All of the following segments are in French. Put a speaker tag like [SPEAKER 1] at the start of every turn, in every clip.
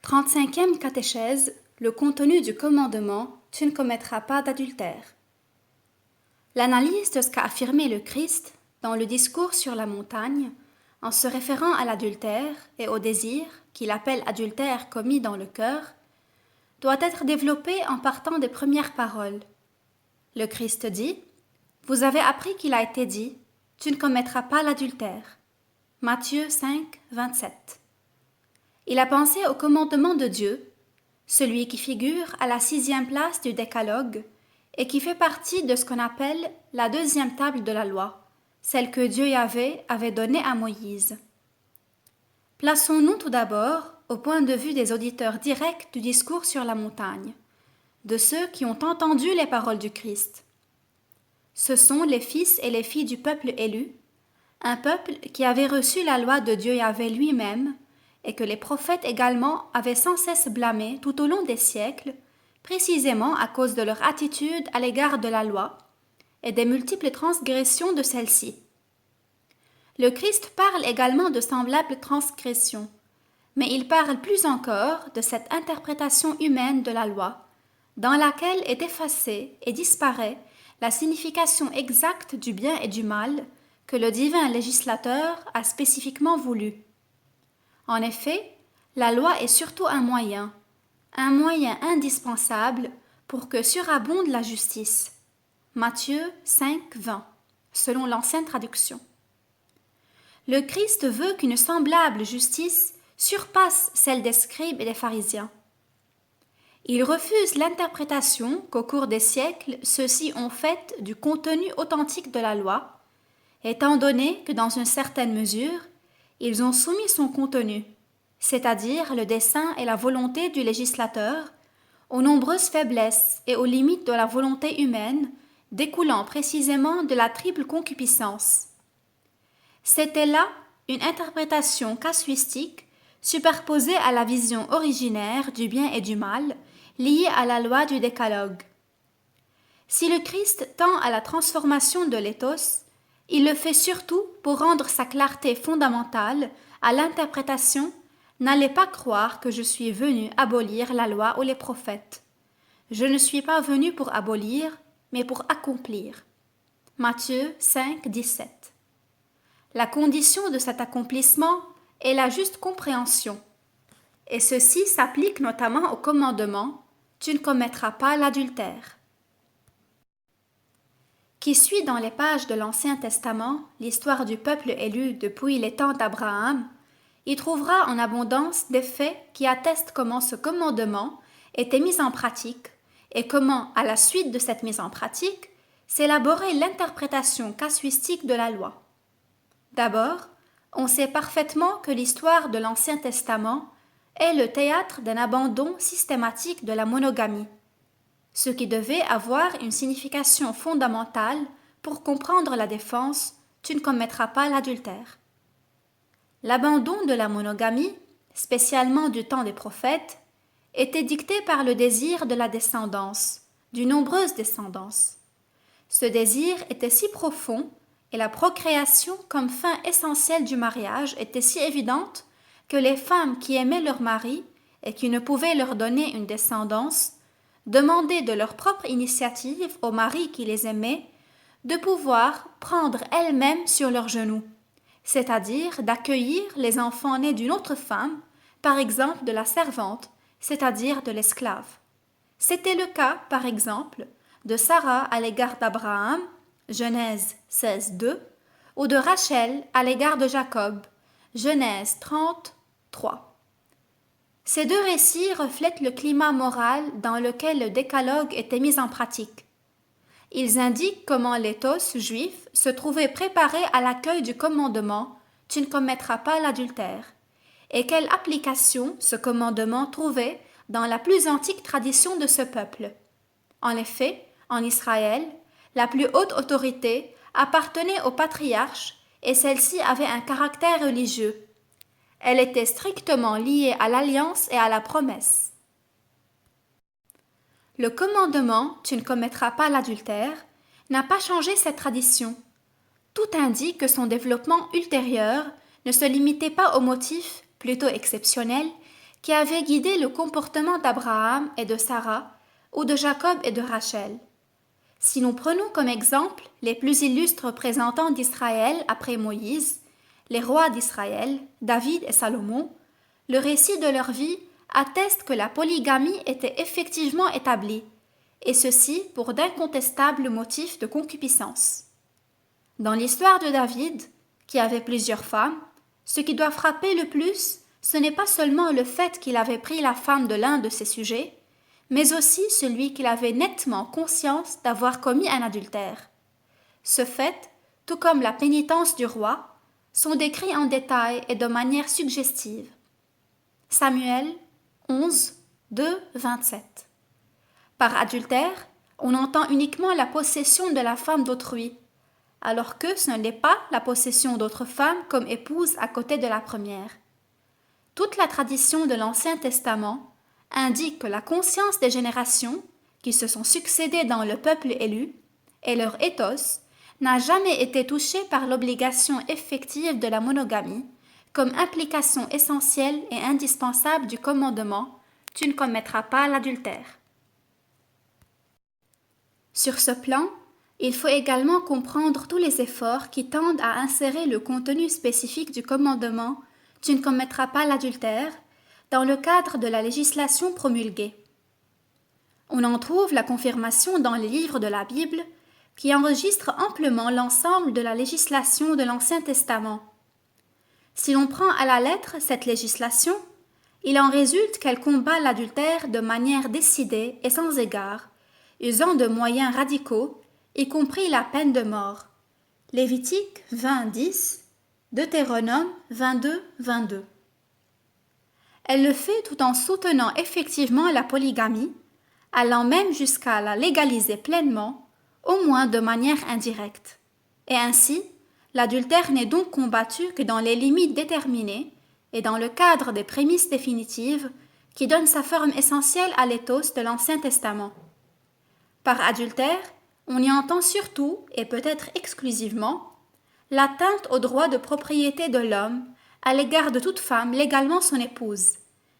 [SPEAKER 1] 35e catéchèse, le contenu du commandement « Tu ne commettras pas d'adultère ». L'analyse de ce qu'a affirmé le Christ dans le discours sur la montagne, en se référant à l'adultère et au désir, qu'il appelle adultère commis dans le cœur, doit être développée en partant des premières paroles. Le Christ dit « Vous avez appris qu'il a été dit « Tu ne commettras pas l'adultère ». Matthieu 5, 27. Il a pensé au commandement de Dieu, celui qui figure à la 6e place du décalogue et qui fait partie de ce qu'on appelle la 2e table de la loi, celle que Dieu Yahvé avait donnée à Moïse. Plaçons-nous tout d'abord au point de vue des auditeurs directs du discours sur la montagne, de ceux qui ont entendu les paroles du Christ. Ce sont les fils et les filles du peuple élu, un peuple qui avait reçu la loi de Dieu Yahvé lui-même et que les prophètes également avaient sans cesse blâmé tout au long des siècles, précisément à cause de leur attitude à l'égard de la loi et des multiples transgressions de celle-ci. Le Christ parle également de semblables transgressions, mais il parle plus encore de cette interprétation humaine de la loi, dans laquelle est effacée et disparaît la signification exacte du bien et du mal que le divin législateur a spécifiquement voulu. En effet, la loi est surtout un moyen indispensable pour que surabonde la justice. Matthieu 5, 20, selon l'ancienne traduction. Le Christ veut qu'une semblable justice surpasse celle des scribes et des pharisiens. Il refuse l'interprétation qu'au cours des siècles ceux-ci ont faite du contenu authentique de la loi, étant donné que dans une certaine mesure, ils ont soumis son contenu, c'est-à-dire le dessein et la volonté du législateur, aux nombreuses faiblesses et aux limites de la volonté humaine, découlant précisément de la triple concupiscence. C'était là une interprétation casuistique superposée à la vision originaire du bien et du mal, liée à la loi du décalogue. Si le Christ tend à la transformation de l'éthos, il le fait surtout pour rendre sa clarté fondamentale à l'interprétation. N'allez pas croire que je suis venu abolir la loi ou les prophètes. Je ne suis pas venu pour abolir, mais pour accomplir. Matthieu 5, 17. La condition de cet accomplissement est la juste compréhension, et ceci s'applique notamment au commandement « Tu ne commettras pas l'adultère ». Qui suit dans les pages de l'Ancien Testament l'histoire du peuple élu depuis les temps d'Abraham, y trouvera en abondance des faits qui attestent comment ce commandement était mis en pratique et comment, à la suite de cette mise en pratique, s'élaborait l'interprétation casuistique de la loi. D'abord, on sait parfaitement que l'histoire de l'Ancien Testament est le théâtre d'un abandon systématique de la monogamie, ce qui devait avoir une signification fondamentale pour comprendre la défense « Tu ne commettras pas l'adultère ». L'abandon de la monogamie, spécialement du temps des prophètes, était dicté par le désir de la descendance, d'une nombreuse descendance. Ce désir était si profond et la procréation comme fin essentielle du mariage était si évidente que les femmes qui aimaient leur mari et qui ne pouvaient leur donner une descendance demandaient de leur propre initiative au mari qui les aimait de pouvoir prendre elles-mêmes sur leurs genoux, c'est-à-dire d'accueillir les enfants nés d'une autre femme, par exemple de la servante, c'est-à-dire de l'esclave. C'était le cas, par exemple, de Sarah à l'égard d'Abraham, Genèse 16, 2, ou de Rachel à l'égard de Jacob, Genèse 30, 3. Ces deux récits reflètent le climat moral dans lequel le décalogue était mis en pratique. Ils indiquent comment l'éthos juif se trouvait préparé à l'accueil du commandement « Tu ne commettras pas l'adultère » et quelle application ce commandement trouvait dans la plus antique tradition de ce peuple. En effet, en Israël, la plus haute autorité appartenait au patriarche et celle-ci avait un caractère religieux. Elle était strictement liée à l'alliance et à la promesse. Le commandement « Tu ne commettras pas l'adultère » n'a pas changé cette tradition. Tout indique que son développement ultérieur ne se limitait pas au motif, plutôt exceptionnel, qui avait guidé le comportement d'Abraham et de Sarah, ou de Jacob et de Rachel. Si nous prenons comme exemple les plus illustres représentants d'Israël après Moïse, les rois d'Israël, David et Salomon, le récit de leur vie atteste que la polygamie était effectivement établie, et ceci pour d'incontestables motifs de concupiscence. Dans l'histoire de David, qui avait plusieurs femmes, ce qui doit frapper le plus, ce n'est pas seulement le fait qu'il avait pris la femme de l'un de ses sujets, mais aussi celui qu'il avait nettement conscience d'avoir commis un adultère. Ce fait, tout comme la pénitence du roi, sont décrits en détail et de manière suggestive. Samuel 11, 2, 27. Par adultère, on entend uniquement la possession de la femme d'autrui, alors que ce n'est pas la possession d'autres femmes comme épouse à côté de la première. Toute la tradition de l'Ancien Testament indique que la conscience des générations qui se sont succédées dans le peuple élu et leur ethos n'a jamais été touchée par l'obligation effective de la monogamie comme implication essentielle et indispensable du commandement « Tu ne commettras pas l'adultère ». Sur ce plan, il faut également comprendre tous les efforts qui tendent à insérer le contenu spécifique du commandement « Tu ne commettras pas l'adultère » dans le cadre de la législation promulguée. On en trouve la confirmation dans les livres de la Bible qui enregistrent amplement l'ensemble de la législation de l'Ancien Testament. Si l'on prend à la lettre cette législation, il en résulte qu'elle combat l'adultère de manière décidée et sans égard, usant de moyens radicaux, y compris la peine de mort. Lévitique 20:10, Deutéronome 22:22. Elle le fait tout en soutenant effectivement la polygamie, allant même jusqu'à la légaliser pleinement, au moins de manière indirecte. Et ainsi, l'adultère n'est donc combattu que dans les limites déterminées et dans le cadre des prémices définitives qui donnent sa forme essentielle à l'éthos de l'Ancien Testament. Par adultère, on y entend surtout, et peut-être exclusivement, l'atteinte au droit de propriété de l'homme à l'égard de toute femme légalement son épouse,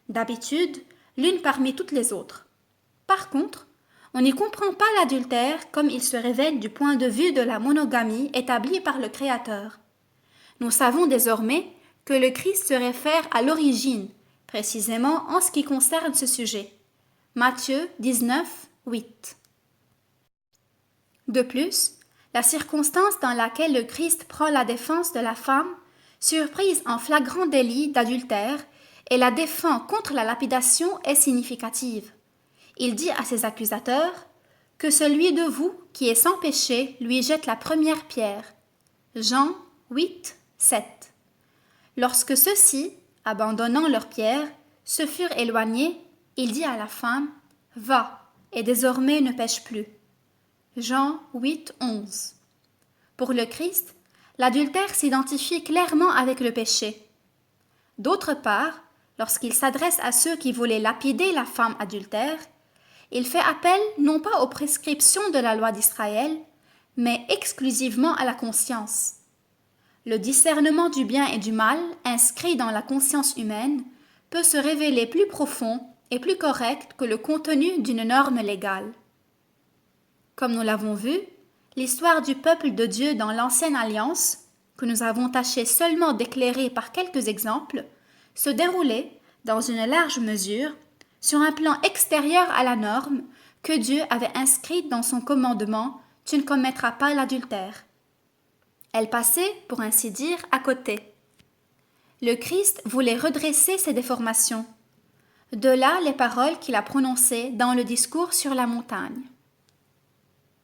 [SPEAKER 1] d'habitude l'une parmi toutes les autres. Par contre, on n'y comprend pas l'adultère comme il se révèle du point de vue de la monogamie établie par le Créateur. Nous savons désormais que le Christ se réfère à l'origine, précisément en ce qui concerne ce sujet. Matthieu 19, 8. De plus, la circonstance dans laquelle le Christ prend la défense de la femme, surprise en flagrant délit d'adultère, et la défend contre la lapidation est significative. Il dit à ses accusateurs « Que celui de vous qui est sans péché lui jette la première pierre. » Jean 8, 7. Lorsque ceux-ci, abandonnant leurs pierres, se furent éloignés, il dit à la femme « Va, et désormais ne pêche plus. » Jean 8, 11. Pour le Christ, l'adultère s'identifie clairement avec le péché. D'autre part, lorsqu'il s'adresse à ceux qui voulaient lapider la femme adultère, il fait appel non pas aux prescriptions de la loi d'Israël, mais exclusivement à la conscience. Le discernement du bien et du mal, inscrit dans la conscience humaine, peut se révéler plus profond et plus correct que le contenu d'une norme légale. Comme nous l'avons vu, l'histoire du peuple de Dieu dans l'Ancienne Alliance, que nous avons tâché seulement d'éclairer par quelques exemples, se déroulait, dans une large mesure, sur un plan extérieur à la norme que Dieu avait inscrite dans son commandement « Tu ne commettras pas l'adultère ». Elle passait, pour ainsi dire, à côté. Le Christ voulait redresser ces déformations. De là les paroles qu'il a prononcées dans le discours sur la montagne.